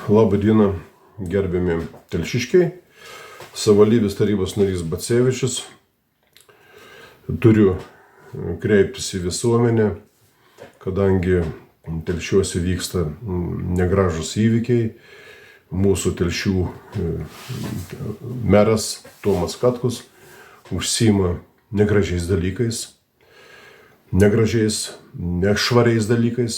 Labą dieną, gerbiami telšiškiai, savivaldybės tarybos narys Bacevičius. Turiu kreiptis į visuomenę, kadangi Telšiuose vyksta negražus įvykiai. Mūsų Telšių meras Tomas Katkus užsiima negražiais dalykais, nešvariais dalykais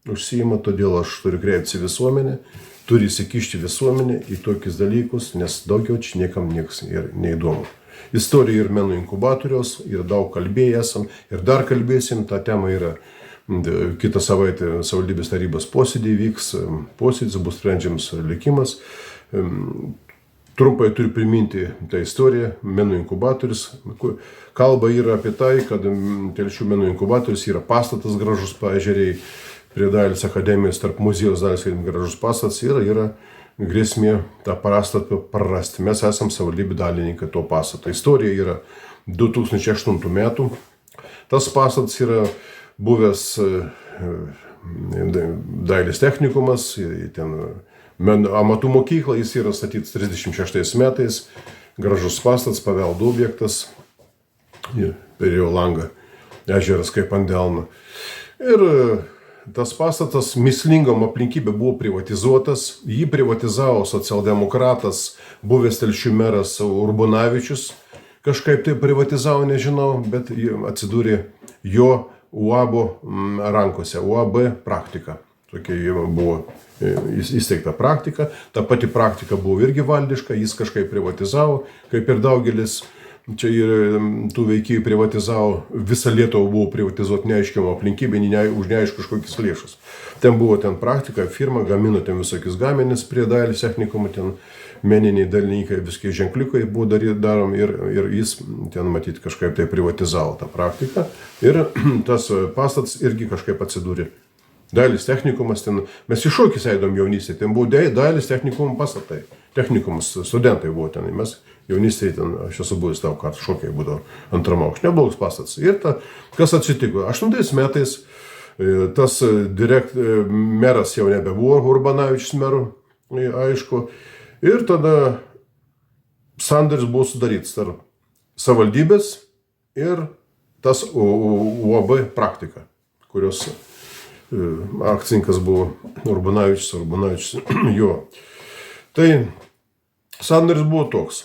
užsiima, todėl aš turiu kreiptis į visuomenę, turi įsikišti visuomenė į tokius dalykus, nes daugiau čia niekam nieks neįdomu. Istorija ir menų inkubatoriaus, ir daug kalbėję esam, ir dar kalbėsim, ta tema yra kitą savaitę savivaldybės tarybos posėdį vyks, posėdis bus sprendžiamas likimas. Trumpai turiu priminti tą istoriją, menų inkubatorius. Kalba yra apie tai, kad Telšių menų inkubatorius yra pastatas gražus paežeriai, prie Dailės akademijos tarp muziejaus Dailės gražus pastatas yra grėsmė tą pastatą prarasti. Mes esam savivaldybė dalininkai to pastato. Istorija yra 2008 metų. Tas pastatas yra buvęs Dailės technikumas, ten amatų mokykla, jis yra statytas 36 metais, gražus pastatas, paveldo objektas, per jo langą ežeras kaip ant delno. Ir tas pastatas mislingom aplinkybė buvo privatizuotas, jį privatizavo socialdemokratas, buvęs Telšių meras Urbonavičius, kažkaip tai privatizavo, nežinau, bet atsidūrė jo UAB rankose, UAB praktika. Tokia buvo įsteigta praktika, ta pati praktika buvo irgi valdiška, jis kažkaip privatizavo, kaip ir daugelis čia ir tų veikėjų privatizavo, visą Lietuvą buvo privatizuoti neaiškiam aplinkybė, už neaišku kažkokius lėšus. Ten buvo praktika, firma gamino ten visokius gaminius prie Dailės technikumo, ten meniniai dalininkai, viski ženkliukai buvo darom ir jis ten matyti kažkaip tai privatizavo tą praktiką. Ir tas pastatas irgi kažkaip atsidūrė. Dailės technikumas, ten mes į šokį eidom jaunystėje, ten buvo Dailės technikumo pastatai, technikumas, studentai buvo ten, mes jaunystėje ten, aš esu buvęs daug kartų, šokiai būdavo antram aukšte, neblogas pastatas. Ir kas atsitiko? 8 metais tas meras jau nebebuvo, Urbonavičius meru, aišku, ir tada sandoris buvo sudarytas tarp savivaldybės ir tas UAB praktika, kurios akcininkas buvo Urbonavičius jo. Tai sandoris buvo toks.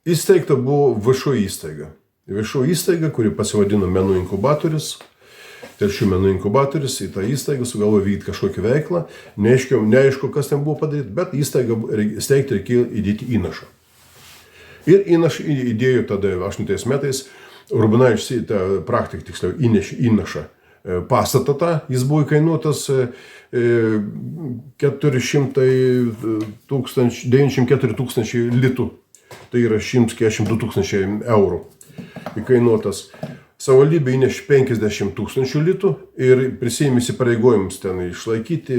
Įsteigta buvo viešoji įstaiga. Viešoji įstaiga, kuri pasivadino menų inkubatorius, Telšių menų inkubatorius, į tą įstaigą sugalvojo vykdyti kažkokią veiklą, neaišku, kas ten buvo padaryti, bet įstaigą steigti reikėjo įdėti įnašą. Ir įnašą įdėjo tada 8 metais, Urbonavičius tą praktiką, tiksliau, įnašą pastatą tą, jis buvo įkainuotas 94 tūkstančiai litų. Tai yra 142 tūkstančiai eurų įkainuotas. Savivaldybė įnešė 50 tūkstančių litų ir prisėmė įsipareigojimus ten išlaikyti,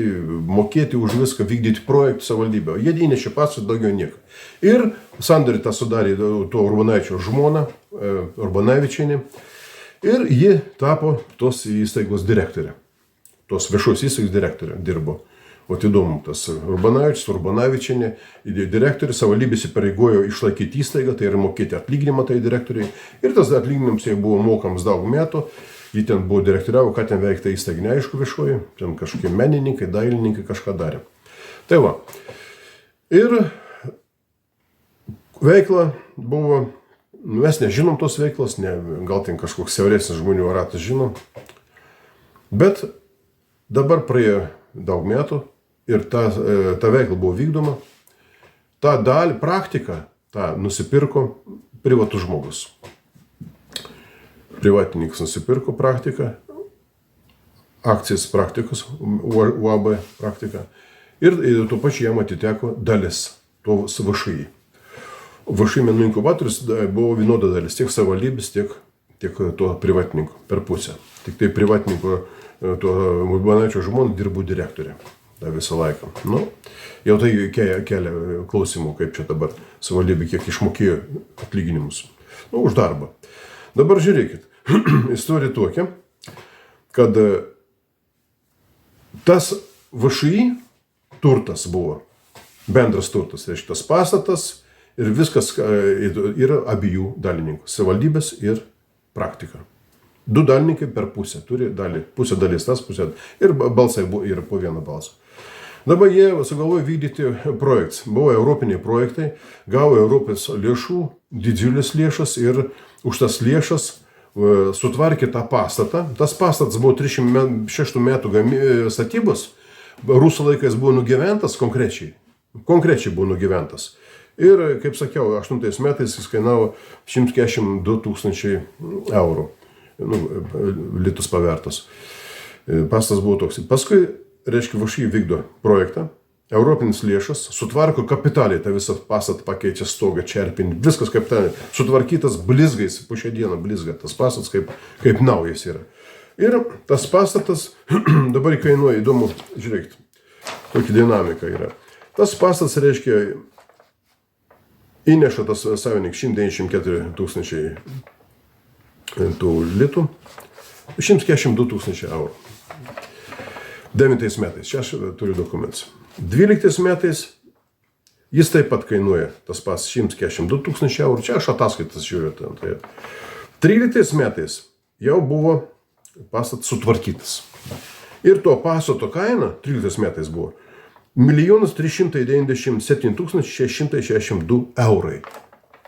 mokėti už viską, vykdyti projektų savivaldybę. Jie įnešė pastatą, daugiau nieko. Ir sandorį tą sudarė to Urbonavičio žmona, Urbonavičienė. Ir ji tapo tos įstaigos direktorė. Tos viešos įstaigos direktorė dirbo. O įdomu, tas Urbonavičius, Urbonavičienė, direktorius, savivaldybė įsipareigojo išlaikyti įstaigą, tai yra mokėti atlyginimą tai direktoriai. Ir tas atlyginimas jai buvo mokamas daug metų. Ji ten buvo direktoriavo, ką ten veikta įstaiga, neaišku viešoji. Ten kažkokie menininkai, dailininkai kažką darė. Tai va. Ir veikla buvo, mes nežinom tos veiklos, gal ten kažkoks siauresnis žmonių ratas žino. Bet dabar praėjo daug metų. Ir ta veikla buvo vykdoma, tą dalį, praktiką, tą nusipirko privatus žmogus. Privatininkas nusipirko praktiką, akcijas praktikos, UAB praktiką. Ir tuo pačiu jam atiteko dalis, to VŠI. VŠI menų inkubatorius buvo vienoda dalis, tiek savivaldybės, tiek to privatininko per pusę. Tik tai privatininko, to Urbonavičio žmona dirbo direktorė. Visą laiką. Jau tai kelia klausimų, kaip čia dabar savivaldybė kiek išmokėjo atlyginimus. Už darbą. Dabar žiūrėkit, istorija tokia, kad tas VŠI turtas buvo bendras turtas, reiškia tas pastatas ir viskas yra abiejų dalininkų, savivaldybės ir praktika. 2 dalininkai per pusę turi dalį, pusė dalis tas, pusė ir balsai yra po vieną balsą. Dabar jie sugalvojo vykdyti projektus. Buvo europiniai projektai, gavo Europos lėšų, didžiulės lėšas ir už tas lėšas sutvarkė tą pastatą. Tas pastatas buvo 36 metų statybos, rusų laikais buvo nugyventas konkrečiai buvo nugyventas. Ir, kaip sakiau, 8 metais jis kainavo 142 tūkstančiai eurų, litus pavertas. Pastatas buvo toks. Paskui, reiškia, VŠI vykdo projektą, europinis lėšas, sutvarko kapitaliai tą visą pastatą, pakeičia stogą, čerpinį, viskas kapitaliai, sutvarkytas blizgais, po šią dieną blizga, tas pastatas kaip naujas yra. Ir tas pastatas dabar kainuoja, įdomu, žiūrėkit, kokia dinamika yra. Tas pastatas, reiškia, įneša tas savininkas 194 tūkstančiai tų litų, 142 tūkstančiai eurų. 9 metais, čia aš turiu dokumentus. 12 metais jis taip pat kainuoja tas pats 142 tūkstančiai eurų, čia aš ataskaitas žiūriu. 13 metais jau buvo pastatas sutvarkytas. Ir to pastato kaina 13 metais buvo 1 397 662 eurai.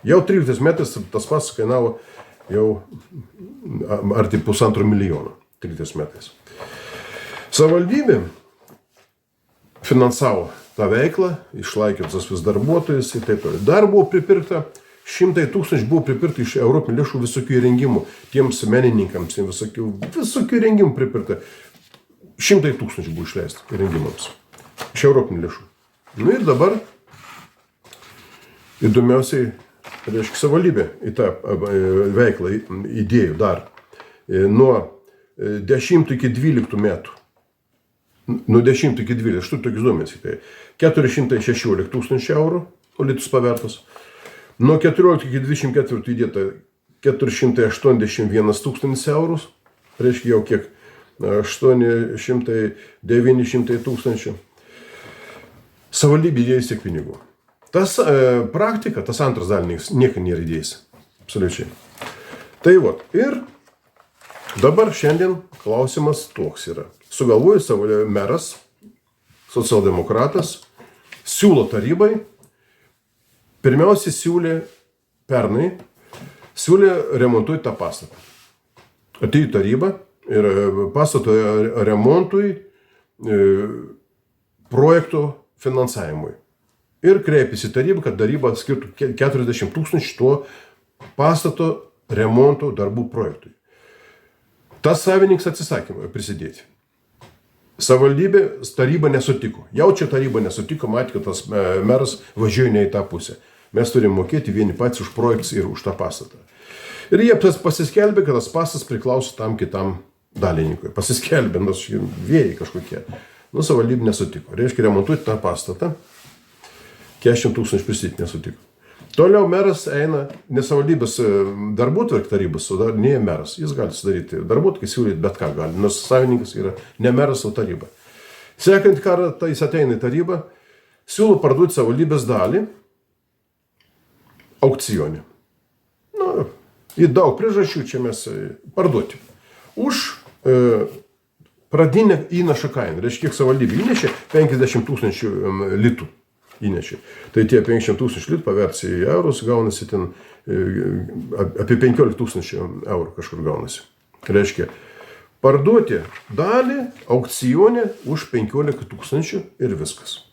Jau 13 metais tas pastatas kainavo jau arti 1,5 milijono 13 metais. Savivaldybė finansavo tą veiklą, išlaikė visas vis darbuotojus ir taip toliau. Dar buvo pripirkta, 100 tūkstančių buvo pripirkta iš europinių lėšų visokių įrengimų, tiems menininkams, visokių įrengimų pripirkta. 100 tūkstančių buvo išleista įrengimams iš europinių lėšų. Ir dabar įdomiausiai, reiškia, savivaldybė į tą veiklą įdėjo dar nuo 10 iki 12 metų. Nuo 10 iki 12, štai tokius duomenys, tai 416 tūkstančių eurų, litus pavertas. Nuo 14 iki 24 įdėta 481 tūkstantis eurų, reiškia jau kiek 800-900 tūkstančių. Savivaldybė įdėjus tiek pinigų. Tas praktika, tas antras dalininkas, nieko nėra įdėjęs. Absoliučiai. Tai vot, ir dabar šiandien klausimas toks yra. Sugalvojo savo meras, socialdemokratas, siūlo tarybai, pirmiausiai siūlė remontuoti tą pastatą. Atėjo taryba ir pastato remontui, projekto finansavimui. Ir kreipėsi tarybą, kad taryba skirtų 40 tūkstančių tuo pastato remonto darbų projektui. Tas savininkas atsisakė prisidėti. Savivaldybė taryba nesutiko. Jau čia taryba nesutiko, matė, kad tas meras važiuoja ne į tą pusę. Mes turime mokėti vieni patys už projektus ir už tą pastatą. Ir jie pasiskelbė, kad tas pastatas priklauso tam kitam dalininkui. Pasiskelbė, nors vėjai kažkokie. Savivaldybė nesutiko. Reiškia, remontuoti tą pastatą. 40 tūkstančių prisidėti nesutiko. Toliau meras eina, ne savivaldybės darbotvarkės tarybos, o ne meras. Jis gali sudaryti darbotvarkę, siūlyti bet ką gali, nors savininkas yra ne meras, o taryba. Sekant kartą jis ateina į tarybą, siūlo parduoti savivaldybės dalį aukcione. Į daug priežasčių čia mes parduoti. Už pradinę įnašą kainą, reiškia, kiek savivaldybė įnešė 50 tūkstančių litų. Įnešė. Tai tie 50 tūkstančių litų paversi į eurus, gaunasi ten apie 15 tūkstančių eurų kažkur gaunasi. Reiškia, parduoti dalį aukcione už 15 tūkstančių ir viskas.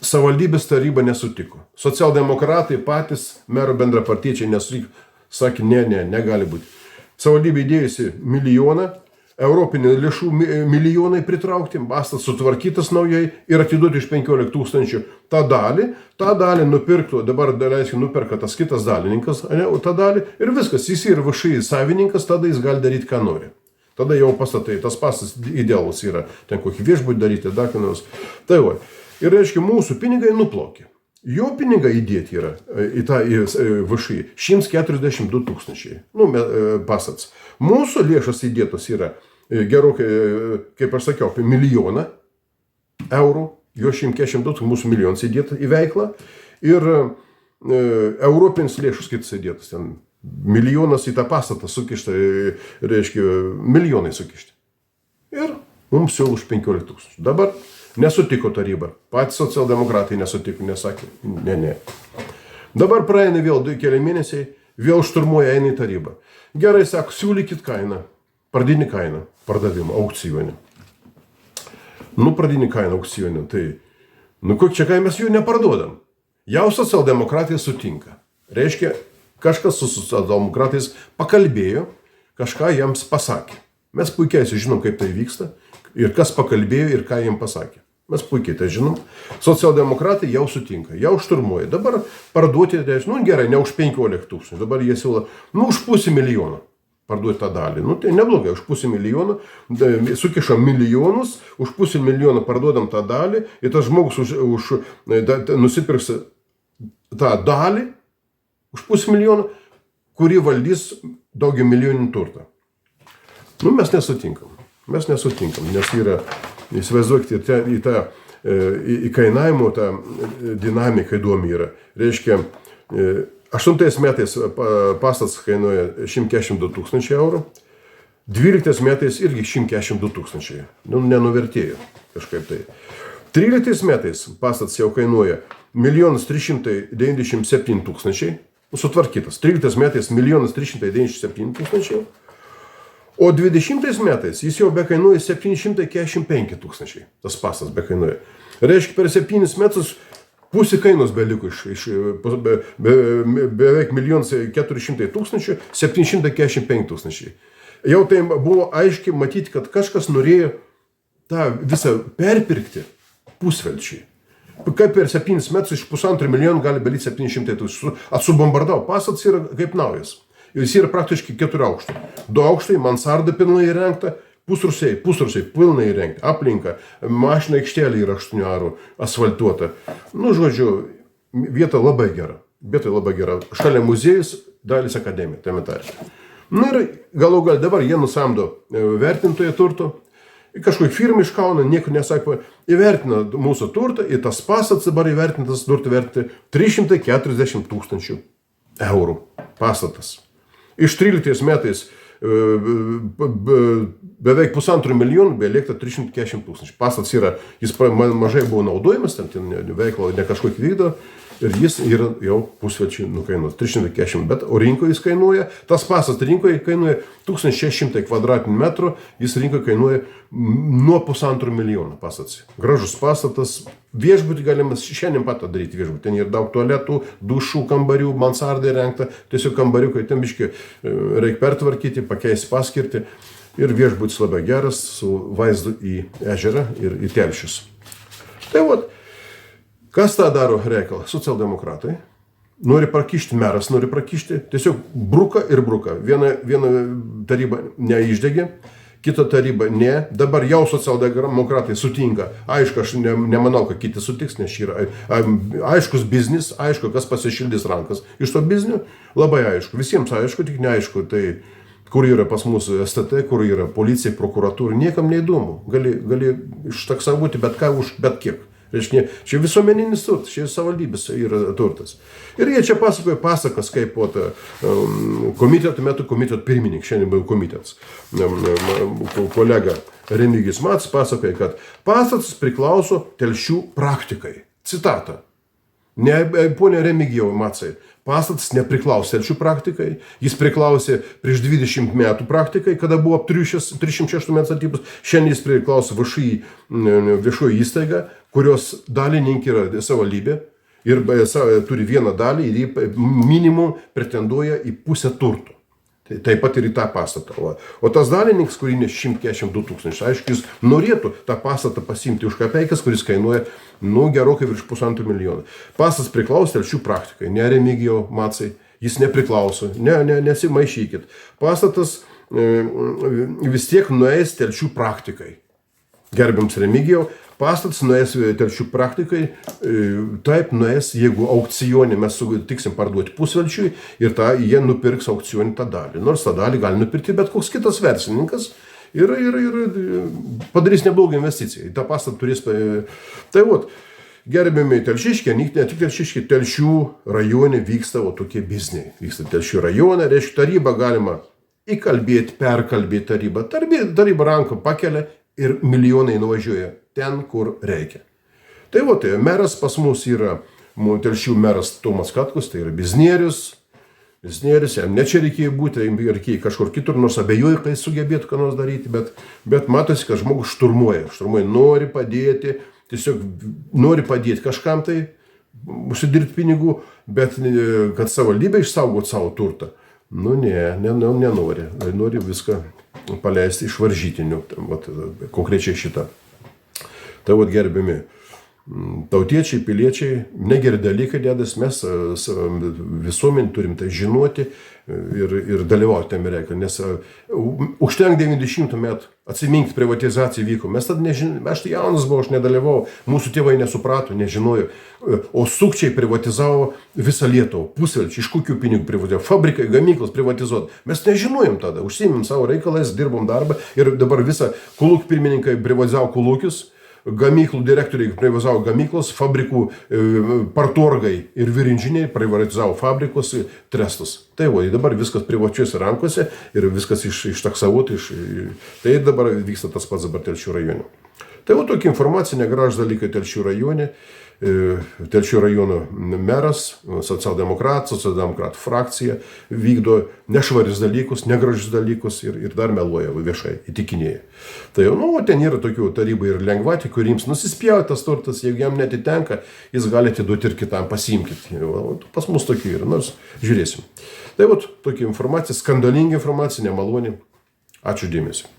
Savivaldybės taryba nesutiko. Socialdemokratai patys, mero bendrapartiečiai nesutiko, sakė, negali būti. Savivaldybė įdėjusi milijoną, europinių lėšų milijonai pritraukti, pastatas sutvarkytas naujai ir atiduoti iš 15 tūkstančių tą dalį nupirktų, dabar daleiskai nuperka tas kitas dalininkas, tą dalį ir viskas, jis yra VŠI savininkas, tada jis gali daryti, ką nori. Tada jau pastatai, tas pastatas idealus yra, ten kokį viešbutį daryti, dakinos. Tai va, ir reiškia, mūsų pinigai nuplaukė. Jo pinigai įdėti yra į tą VŠI 142 tūkstančiai, pastatas. Mūsų lėšas įdėtos yra gerokai, kaip aš sakiau, apie milijoną eurų jo 140 tūkstančių, mūsų milijonas įdėta į veiklą ir europinis lėšus kitas įdėtas, ten milijonas į tą pastatą sukišta, reiškia, milijonai sukišti. Ir mums siūlo už 15 tūkstančių. Dabar nesutiko taryba, patys socialdemokratai nesutiko, nesakė, ne. Dabar praeina vėl keli mėnesiai, vėl šturmuoja eina į tarybą. Gerai, sako, siūlykit kainą, pradinį kainą, pardavimą, aukcionį. Pradinį kainą aukcionį, tai, čia kai mes jų neparduodam. Jau socialdemokratai sutinka. Reiškia, kažkas su socialdemokratais pakalbėjo, kažką jiems pasakė. Mes puikiai žinom, kaip tai vyksta ir kas pakalbėjo ir ką jiems pasakė. Mes puikiai tai žinom. Socialdemokratai jau sutinka, jau šturmuoja. Dabar parduoti, gerai, ne už 15 tūkstančių, dabar jie siūlo, už $500,000 parduoti tą dalį. Tai neblogai, už $500,000, sukišam milijonus, už $500,000 parduodam tą dalį ir tas žmogus nusipirks tą dalį už $500,000, kurį valdys daugia milijoninį turtą. Mes nesutinkam, nes yra, įsivaizduokite, į kainavimo tą dinamiką įdomi yra. Reiškia, 8 metais pastatas kainuoja 142 tūkstančiai eurų, 12 metais irgi 142 tūkstančiai, nenuvertėjo kažkaip tai. 13 metais pastatas jau kainuoja 1 397 000, sutvarkytas. 13 metais 1 397 000, o 20 metais jis jau bekainuoja 745 000. Tas pastatas bekainuoja. Reiškia, per 7 metus pusė kainos beliko beveik 1 400 000, 745 000. Jau tai buvo aiškiai matyti, kad kažkas norėjo tą visą perpirkti pusvelčiai. Kaip per 7 metus iš 1,5 milijono gali belyti 700 000. Atsubombardavo, pastatas yra kaip naujas. Jis yra praktiškai 4 aukštai. 2 aukštai, mansarda pilnai įrengta, pusrusiai pilnai įrengti, aplinka, mašina aikštelė yra 8 arų asfaltuota. Žodžiu, vieta labai gera. Šalia muziejus, dalis akademija, tame tarpe. Ir galų gal dabar jie nusamdo vertintoje turto. Kažkokia firma iš Kauno, nieko nesako, įvertina mūsų turtą ir tas pastatas dabar įvertintas turtą vertinti 340 000 eurų pastatas. Iš 13 metais beveik 1,5 milijono, belikta 340 000. Pastatas yra, jis mažai buvo naudojamas, ten veiklo ne kažkokį vykdo ir jis yra jau pusvelčiai nukainuos 340, bet o rinkoje jis kainuoja, tas pastatas rinkoje kainuoja 1600 kvadratinių metrų, jis rinkoje kainuoja nuo 1,5 milijono pastatas. Gražus pastatas, viešbutį galima šiandien pat daryti viešbutį, ten yra daug tualetų, dušų, kambarių, mansardai įrengta, tiesiog kambariukai, ten biškį reikia pertvarkyti, pakeisti paskirtį ir viešbutis labai geras su vaizdu į ežerą ir į telšius. Tai kas tą daro reikalą? Socialdemokratai. Nori prakišti, meras nori prakišti, tiesiog bruka ir bruka. Viena taryba neišdegė, kita taryba ne. Dabar jau socialdemokratai sutinka. Aišku, aš nemanau, kad kiti sutiks, nes yra aiškus biznis, aišku, kas pasišildys rankas. Iš to biznio labai aišku. Visiems aišku, tik neaišku, tai kur yra pas mūsų STT, kur yra policija, prokuratūra, niekam neįdomu. Gali ištaksavuoti bet ką už bet kiek. Reiškia, čia visuomeninis turtas, čia savivaldybės yra turtas. Ir jie čia pasakoja pasakas, kaip komiteto metu komiteto pirmininkas, šiandien buvo komitetas, kolega Remigijus Macas pasakoja, kad pastatas priklauso Telšių praktikai. Citata. Pone Remigijau Macai, pastatas nepriklausė Telšių praktikai, jis priklausė prieš 20 metų praktikai, kada buvo 306 metų statybos, šiandien jis priklauso viešoji įstaiga, kurios dalininkė yra savivaldybė ir turi vieną dalį ir jį minimum pretenduoja į pusę turto. Taip pat ir į tą pastatą. O tas dalininkas, kurį nes 142 000, aišku, jis norėtų tą pastatą pasimti už kapeikas, kuris kainuoja gerokai virš 1,5 milijono. Pastatas priklauso Telšių praktikai, ne Remigijau Macai, jis nepriklauso, nesimaišykit. Pastatas vis tiek nueis Telšių praktikai. Gerbiams Remigijau, pastatas nueis Telšių praktikai, taip nueis, jeigu aukcionį mes sutiksim parduoti pusvelčiui ir jie nupirks aukcionį tą dalį. Nors tą dalį gali nupirkti bet koks kitas verslininkas ir padarys neblogą investiciją. Į tą pastatą turės. Tai vat, gerbiami telšiškiai, ne tik telšiškiai, Telšių rajone vyksta tokie bizniai. Vyksta Telšių rajone, reiškia, tarybą galima įkalbėti, perkalbėti tarybą. Taryba ranką pakelia ir milijonai nuvažiuoja ten, kur reikia. Tai meras pas mus yra, Telšių meras Tomas Katkus, tai yra biznierius, jam ne čia reikėjo būti, reikėjo kažkur kitur, nors abejoju, kai sugebėtų ką nors daryti, bet matosi, kad žmogus šturmuoja, nori padėti, tiesiog nori padėti kažkam tai, užsidirbti pinigų, bet kad savivaldybė išsaugot savo turtą, nenori, nori viską paleisti iš varžytinių, konkrečiai šitą. Tai gerbiami tautiečiai, piliečiai, negeri dalykai dėdas, mes visuomenį turim tai žinoti ir dalyvauti tame reikalui, nes užtenk 90 metų, atsiminkit, privatizacija vyko, mes tada nežinome, aš tai jaunas buvau, aš nedalyvau, mūsų tėvai nesuprato, nežinojo, o sukčiai privatizavo visą Lietuvą, pusvelčiai, iš kokių pinigų privatizavo, fabrikai, gamyklos privatizuoti, mes nežinojom tada, užsiimėm savo reikalais, dirbom darbą ir dabar visą kolūkių pirmininkai privatizavo kolūkius, gamyklų direktoriai privatizavo gamyklos, fabrikų partorgai ir virinžiniai privatizavo fabrikus, trestus. Tai dabar viskas privačiuose rankose ir viskas ištaksavuoti. Tai dabar vyksta tas pats dabar Telšių rajone. Tai tokia informacija, negražus dalykai Telšių rajone. Telšių rajono meras, socialdemokratų frakcija vykdo nešvarius dalykus, negražius dalykus ir dar meluoja viešai, įtikinėja. Tai ten yra tokių tarybai ir lengvatį, kuriems nusispjauja tas turtas, jeigu jam netitenka, jis gali atiduoti ir kitam, pasiimkit. Pas mus tokių yra, nors žiūrėsim. Tai tokia informacija, skandalinga informacija, nemaloni. Ačiū dėmesį.